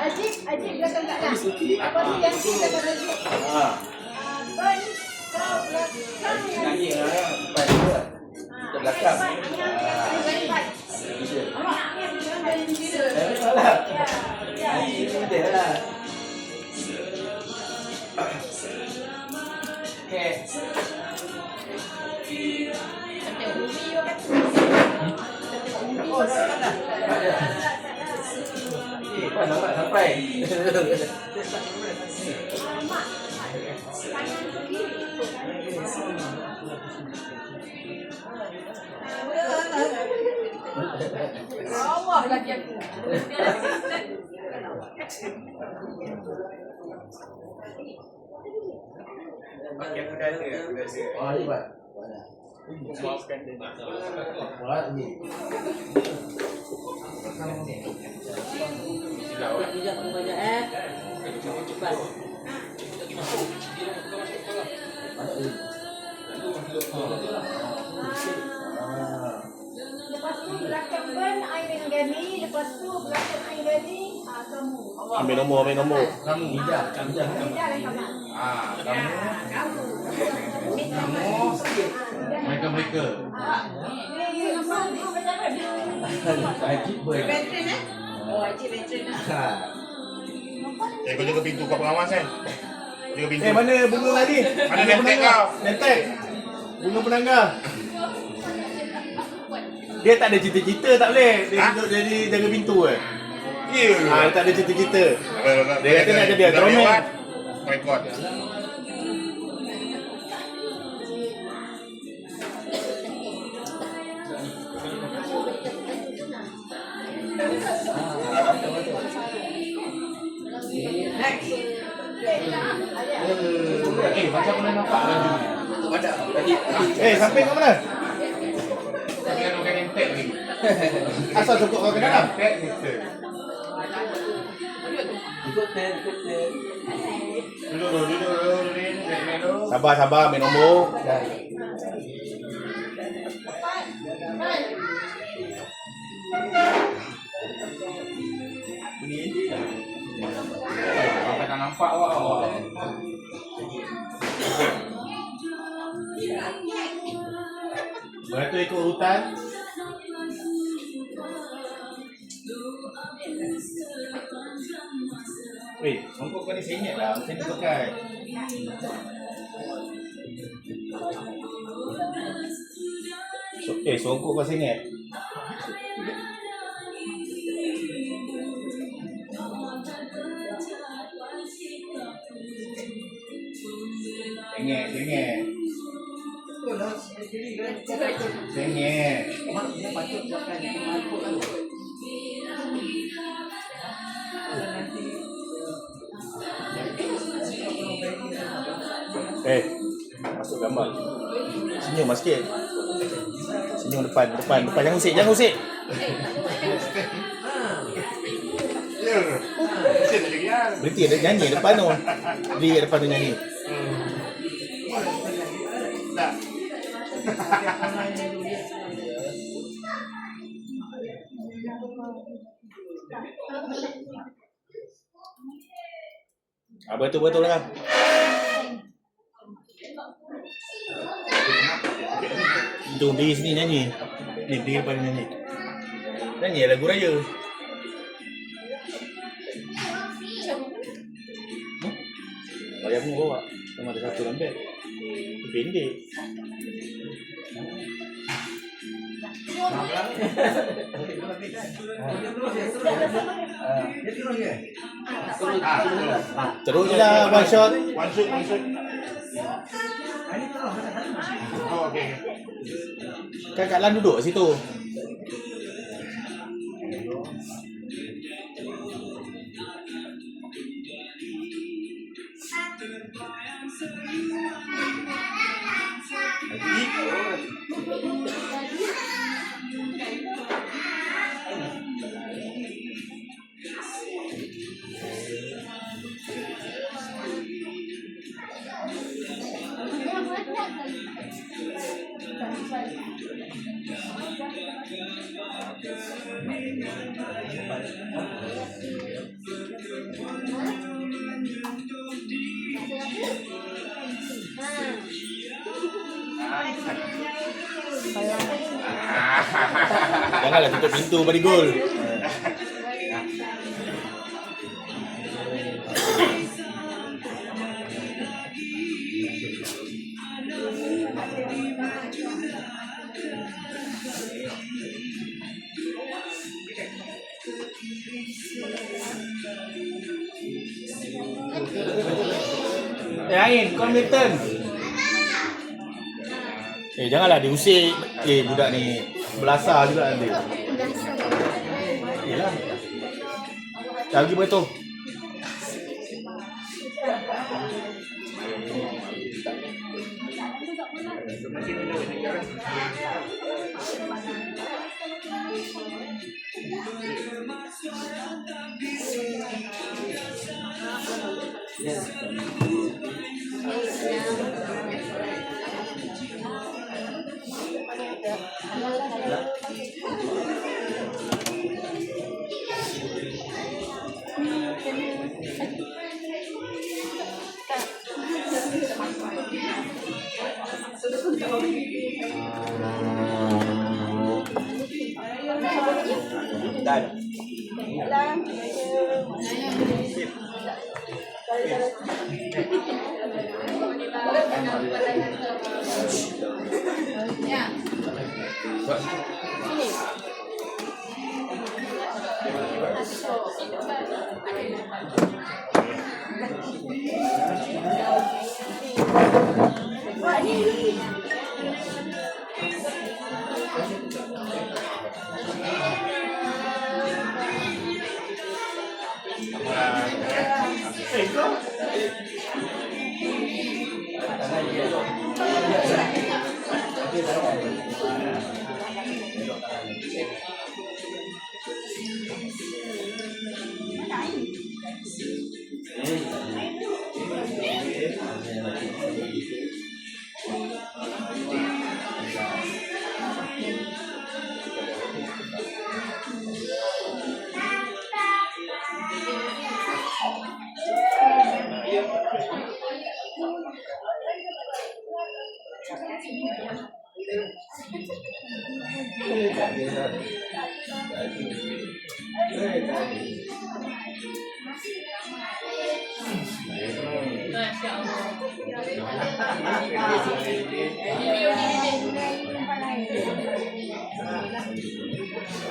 Ajib belakang Kak Lang. Lepas tu yang kita belakang Ajib. Turn ke belakang. Nyanyi lah. Baik juga. Ke belakang. Salah. Ini lah. Okay. Oh, dah. Pak nampak sampai. Allah lagi aku. Pakai kuda tu ya, kuda tu. Oh, ini Pak. Maafkan dia. Wah, ini. Bijak banyak cepat. Lepas tu belakang Ben air gani, lepas tu belakang air gani kamu. Ambil nombor. Kamu hijab. Tidak lah kamu. Kamu sikit. Mereka. Ajib boleh. Veteran Oh, Ajib veteran Kau jaga pintu kau pengawas kan? Jaga pintu. Mana bunga tadi? Mana nentek kau? Nentek. Bunga penangga. Dia tak ada cita-cita tak boleh. Dia duduk jadi jaga pintu ke? Ya. Dia tak ada cita-cita. Dia kata nak jadi astronaut. Rekod. Macam mana nampak baju? Sampai kat mana? Tapi kan orang entek lagi. Asal cukup kau ke dalam? Entek kita. Ikut ten. Duduk. Sabar, main nombor. Sampai tak nampak awak. Beratur ikut urutan. Songkok kau ni sengit lah. Macam ni pakai. Songkok kau sengit. Sengit. Masuk gambar. Senyum lah sikit. Senyum depan. Jangan usik. Berhenti ada nyanyi depan tu. Dia depan tu nyanyi. Betul lah. Jom diri sini nyanyi. Diri depan nyanyi. Nyanyi lagu raya. Bayar pun bawa. Sama ada satu lambat. Pendek. Terus je lah, one shot. Oh, okey. Kan Kak Lan duduk kat situ. Janganlah tutup pintu bagi gol. Ain, kau Milton. Janganlah diusik. Budak ni belasah juga nanti. Yalah. Dah pergi betul.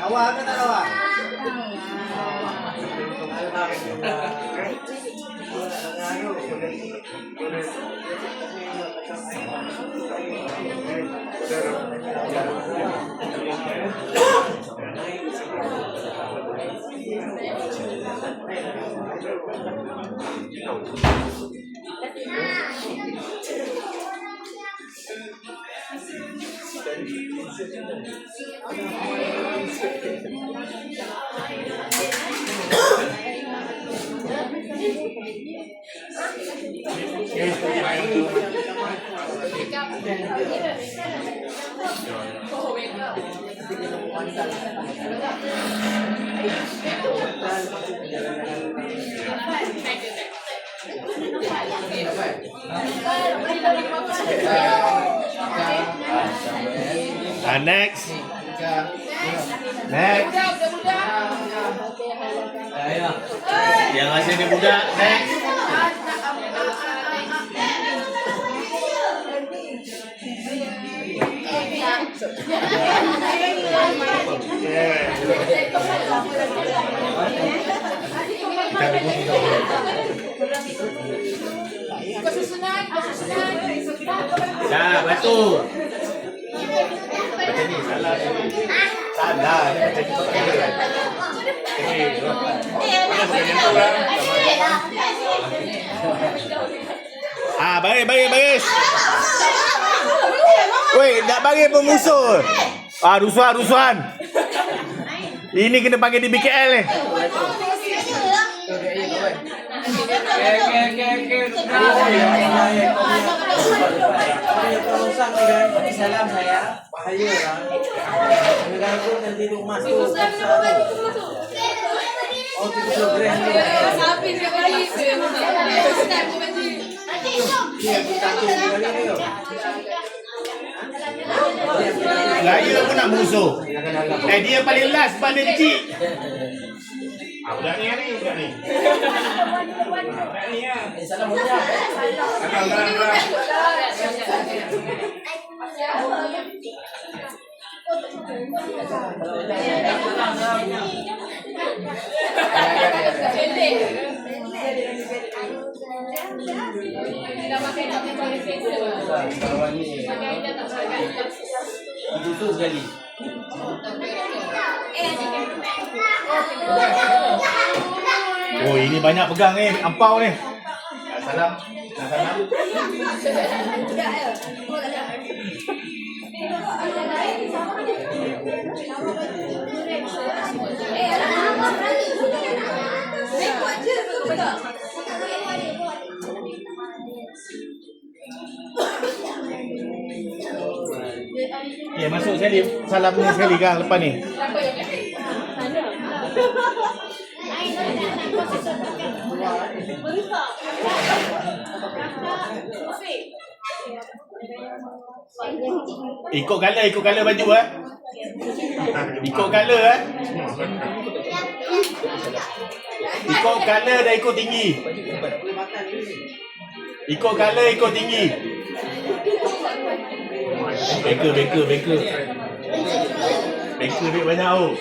Awak ke tak awak? Next. Next. Yang asal ni budak. Next. Dah, batu. Macam ni salah ni. Salah ni macam ni pakai dia. Baris. Woi, nak bagi pemusuh. Rusuhan. Ini kena panggil di BKL ni. Salam saya, bahaya lah. Mengganggu nanti rumah tu. Oh, tu brand ni. Sapi sekali. Dia kita tu sekali ni. Raya pun nak musuh. Dia paling last sebab dia kecil. Budak ni ni, budak ni. Budak ni ya. Salam ucap. Salam. Itu sekali. Oh, ini banyak pegang ni, ampau ni. Salam. Salam. Masuk sekali. Salam ni sekali kan lepas ni. Ikut color baju Ikut color Ikut color dan ikut tinggi. Ikut color, ikut tinggi. Banker duit banyak oh.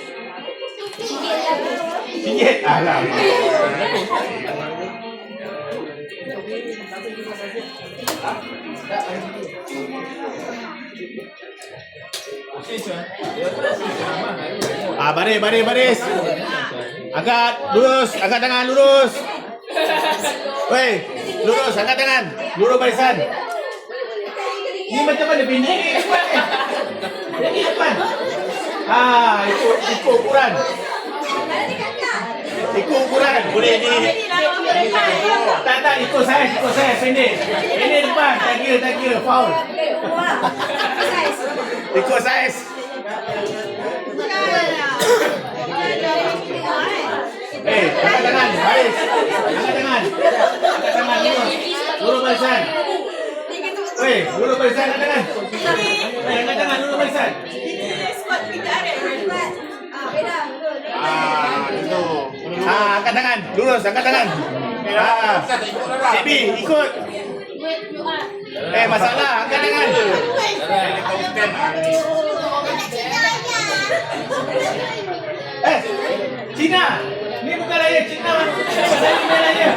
RM1. Alah. Baris. Angkat tangan lurus. Weh, lurus, angkat tangan. Lurus barisan. Ni macam mana pendek ni? Ini depan. Ikut ukuran. Ikut ukuran. Boleh ni. Tak, ikut saiz pendek. Pendek depan, tak kira, foul. Ikut saiz. Angkat tangan, baris. Angkat tangan lurus barisan. Lurus barisan, angkat tangan. Angkat tangan, lurus barisan. Angkat tangan, lurus, angkat tangan. Sebi, ikut. Masalah, angkat tangan. Cina. Ni bukan raya Cina. Ini raya.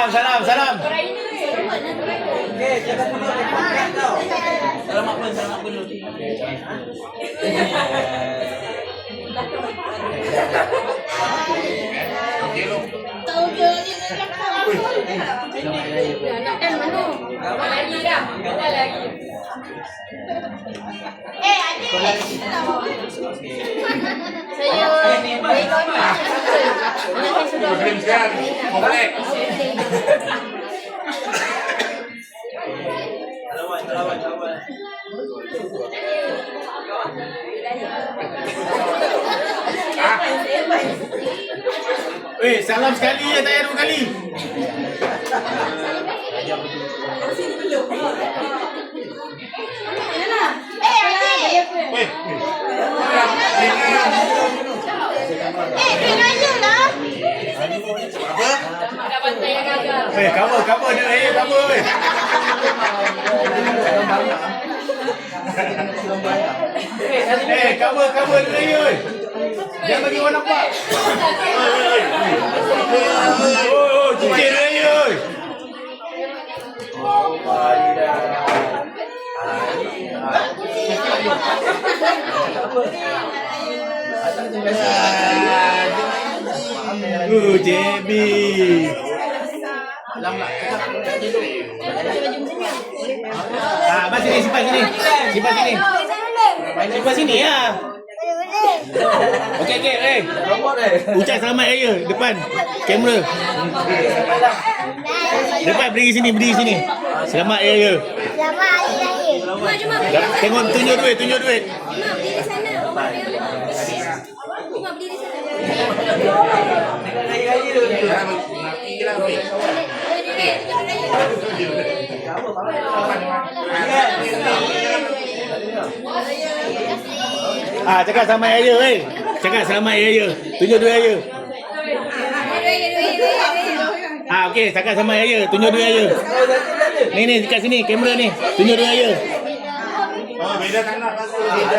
Salam. Okey, jangan lupa makan tau. Selamat dulu. Salam sekali ya, tak payah 2 kali. Cover dia raya, cover. Cover dia raya. Jangan bagi orang nampak. Cincin raya. JB. Mas sini, simpan sini. Simpan sini ya. Okey. Ucap selamat raya depan kamera. Depan berdiri sini. Selamat raya. Tengok tunjuk duit. Berdiri sana. Ah, cakap sama Raya weh. Cakap selamat Hari Raya. Tunjuk duit Raya. Ah, okey, cakap sama Hari Raya. Tunjuk duit Raya. Ni dekat sini kamera ni. Tunjuk duit Raya. Oh, beda kan nak pasal beda.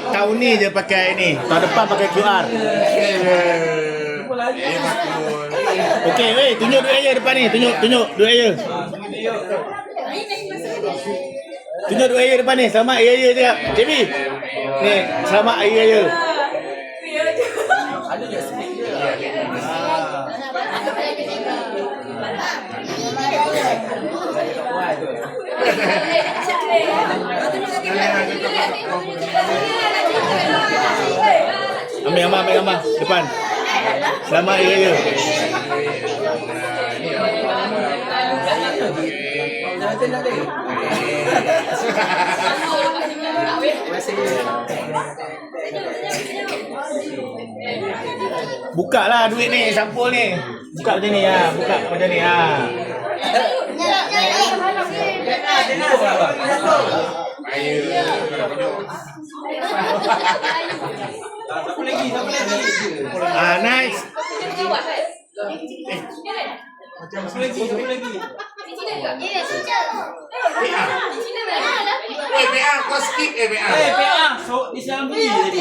Tahun ni je pakai ni. Tahun depan pakai QR. Okey, weh, tunjuk duit Raya depan ni. Tunjuk duit Raya. Tunjuk duit Raya depan ni. Selamat Hari Raya cakap. JB. Ni, selamat Hari Raya. Ada je sikit je. Ambil gambar depan. Selamat Hari Raya. Buka lah duit ni, sampul ni. Buka macam ni ha. Buka macam ni ha. Siapa lagi? Ah, nice. Siapa lagi? PA kau skip PA. PA. So, di dalam bilik tadi.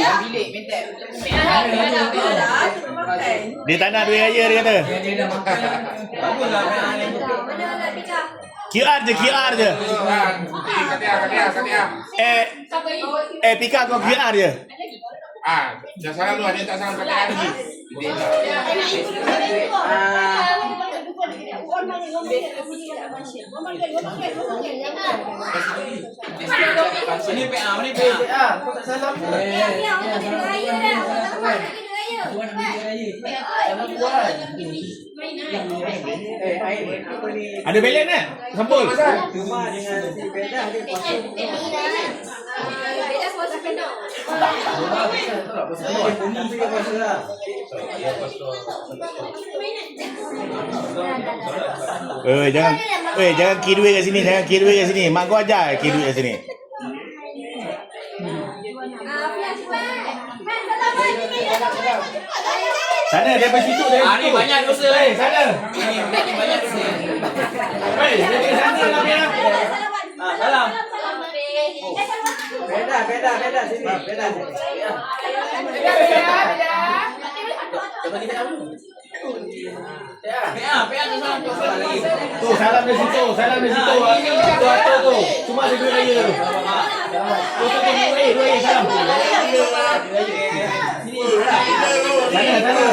Dia tak nak duit Raya dia kata. Baguslah PA ni. QR je. Katia. Pika kau QR je. Ah, dah salam lu, ada tak salam kat lagi. Ini PA, ni PA. Kau tak salam. Ada belen tak? Sampul. Cuma dengan si Bedah dia pasal. Jangan kira duit kat sini, Mak kau ajar kira duit kat sini. Sana daripada situ. Ni banyak dosa. Sana. Ni banyak dosa. Dari sana lah dia. Salam. Beda sini. Beda sini. Coba kita tahu. PA tu salam lagi. Tu salam dari situ. Tu. Cuma ada duit Raya tu. Tu duit salam. Sana. Tu.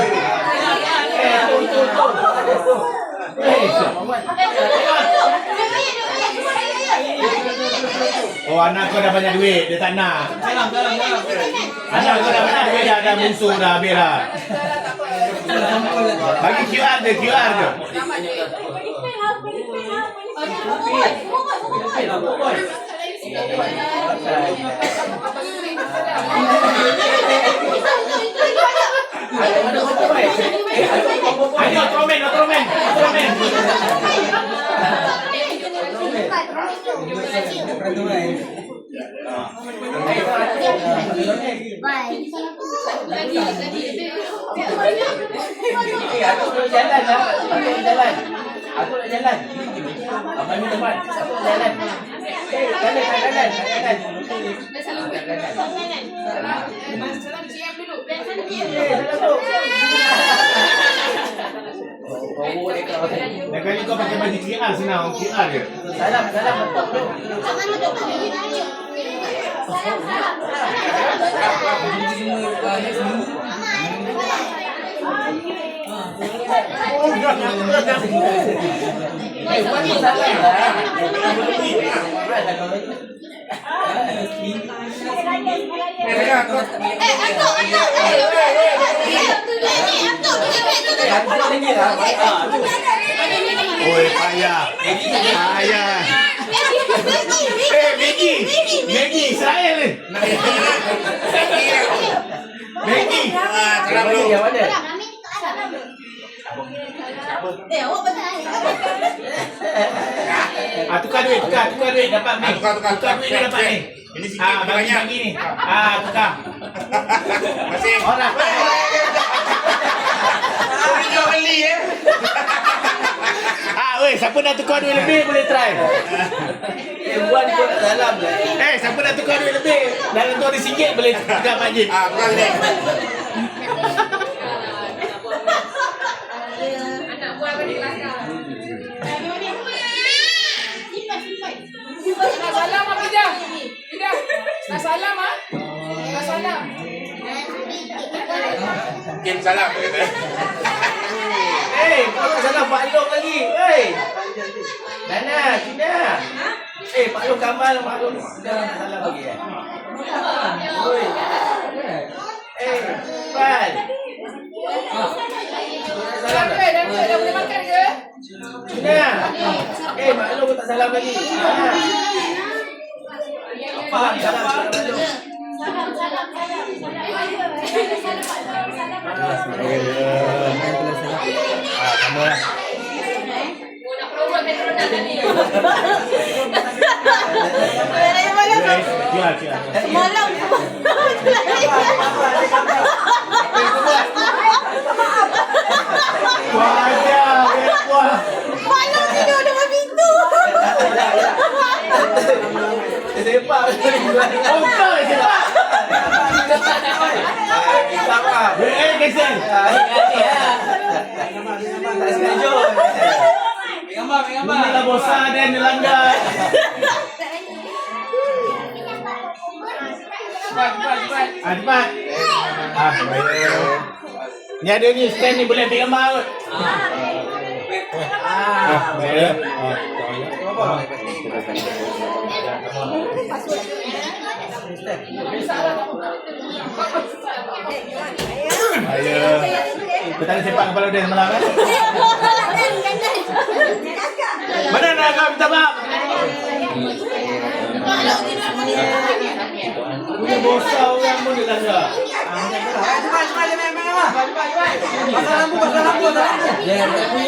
Oh, anak kau dah banyak duit, dia tak nak. Salam. Anak kau dah banyak duit, dah musuh dah habis dah. Bagi QR je. Ayo, komen. Aku nak jalan. Abang ni teman. Aku nak jalan. Jalan. Dah kali kau pakai baju QR senang, QR je. Salam. Oi, payah. Payah. Maggie, Israel ni. Maggie. Yang mana? Yang mana? Awak betul. Tukar duit dapat ni. Tukar. duit dia dapat ni. Ini sikit Bagi banyak. ni. Tukar. Masih. Orang. Kau jual beli Weh, siapa nak tukar duit lebih boleh try. Buat pun kat dalam je. Siapa nak tukar duit lebih dalam tu ada RM1 boleh tukar Majid. Tukar sini. Nak salam apa tidak? Tidak. Nak salam ah? Nak salam. Mungkin salah apa kata. Kau tak salah Pak Long lagi. Nana, Cina. Pak Long gambar Pak Long. Dah tak salah lagi Oi. Pan. Salam ke? Dah boleh makan ke? Cina. Mak Long tak salah lagi. Faham salam. Sama lah. Nak promote Petronas tadi. Jual. Malam. Wah. Malam tidur dengan pintu. Sepak. Kau siapa? Sama. Kesel. Tak sengaja. Ini lah bosan dan melanggar. Cepat. Ni ada ni stand ni boleh ambil gambar kot. Boleh. Ayo. Kita nak sepak kepala dia semalam kan? Mana nak kau minta maaf? Punya bosa orang pun dia langgar. Cepat Pasal lampu.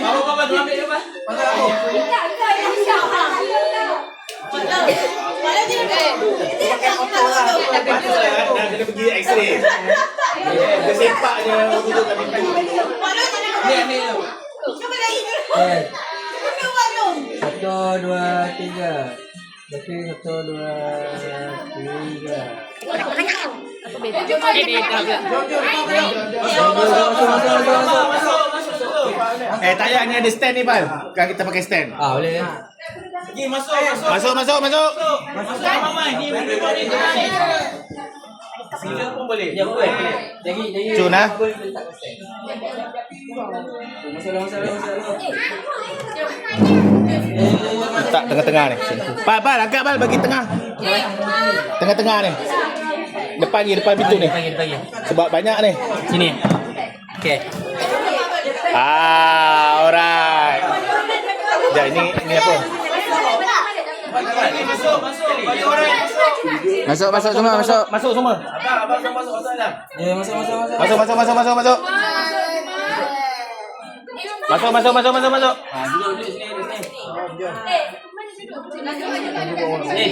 Bawa tu ambil apa? Pasal lampu. Dah kena pergi X-ray. Dia sepak je duduk kat pintu. Ni ambil tu. Satu, dua, tiga. Okey, satu, dua, tiga. Tayak ni ada stand ni, Pal. Kan kita pakai stand. Boleh. Pergi masuk. Masuk. Mamai ni boleh. Sila pun boleh. Ya boleh. Jadi. Cun ah. Tak tengah-tengah ni. Pal, angkat Pal bagi tengah. Tengah-tengah ni. Depan pintu ni. Sebab banyak ni. Sini. Okey. Alright. Sekejap, ini apa? Masuk semua. Masuk semua. Abang masuk dalam. Ya, masuk. Masuk. Masuk. Duduk sini.